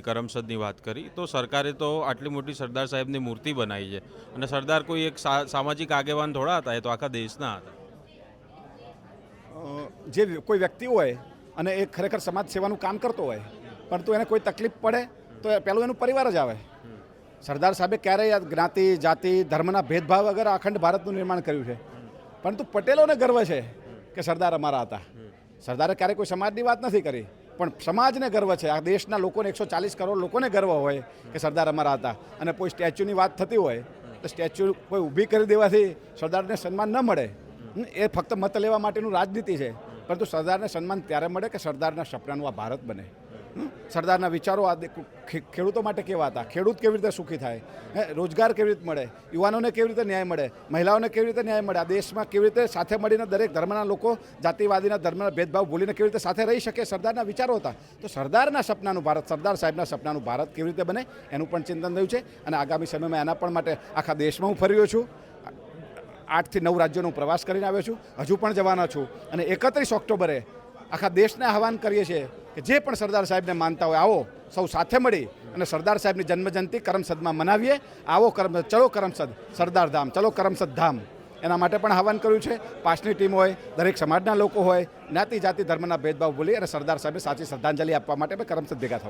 કરમસદની વાત કરી તો સરકારે તો આટલી મોટી સરદાર સાહેબની મૂર્તિ બનાવી છે અને સરદાર કોઈ એક સામાજિક આગેવાન થોડા હતા, એ તો આખા દેશના હતા. જે કોઈ વ્યક્તિ હોય અને એ ખરેખર સમાજ સેવાનું કામ કરતો હોય, પરંતુ એને કોઈ તકલીફ પડે તો પહેલું એનું પરિવાર જ આવે. સરદાર સાહેબે ક્યારેય જ્ઞાતિ જાતિ ધર્મના ભેદભાવ વગર અખંડ ભારતનું નિર્માણ કર્યું છે. પરંતુ પટેલોને ગર્વ છે કે સરદાર અમારા હતા. સરદારે ક્યારેય કોઈ સમાજની વાત નથી કરી, પણ સમાજને ગર્વ છે. આ દેશના લોકોને 140 કરોડ લોકોને ગર્વ હોય કે સરદાર અમારા હતા. અને કોઈ સ્ટેચ્યુની વાત થતી હોય તો સ્ટેચ્યુ કોઈ ઊભી કરી દેવાથી સરદારને સન્માન ન મળે. એ ફક્ત મત લેવા માટેનું રાજનીતિ છે. પરંતુ સરદારને સન્માન ત્યારે મળે કે સરદારના સપનાનું આ ભારત બને. સરદારના વિચારો આ ખેડૂતો માટે કેવા હતા, ખેડૂત કેવી રીતે સુખી થાય, રોજગાર કેવી રીતે મળે, યુવાનોને કેવી રીતે ન્યાય મળે, મહિલાઓને કેવી રીતે ન્યાય મળે, આ દેશમાં કેવી રીતે સાથે મળીને દરેક ધર્મના લોકો જાતિવાદીના ધર્મના ભેદભાવ ભૂલીને કેવી રીતે સાથે રહી શકે, સરદારના વિચારો હતા. તો સરદારના સપનાનું ભારત, સરદાર સાહેબના સપનાનું ભારત કેવી રીતે બને એનું પણ ચિંતન થયું છે. અને આગામી સમયમાં એના પણ માટે આખા દેશમાં હું ફર્યો છું. 8 થી 9 રાજ્યોનો પ્રવાસ કરીને આવ્યો છું, હજુ પણ જવાના છું. અને 31 ઓક્ટોબરે આખા દેશને આહવાન કરીએ છીએ કે જે પણ સરદાર સાહેબને માનતા હોય, આવો સૌ સાથે મળી અને સરદાર સાહેબની જન્મજયંતિ કરમસદમાં મનાવીએ. આવો ચલો કરમસદ સરદાર ધામ, ચલો કરમસદ ધામ. એના માટે પણ આહવાન કર્યું છે. પાસની ટીમ હોય, દરેક સમાજના લોકો હોય, જ્ઞાતિ જાતિ ધર્મના ભેદભાવ ભૂલી અને સરદાર સાહેબને સાચી શ્રદ્ધાંજલિ આપવા માટે કરમસદ ભેગા થવા.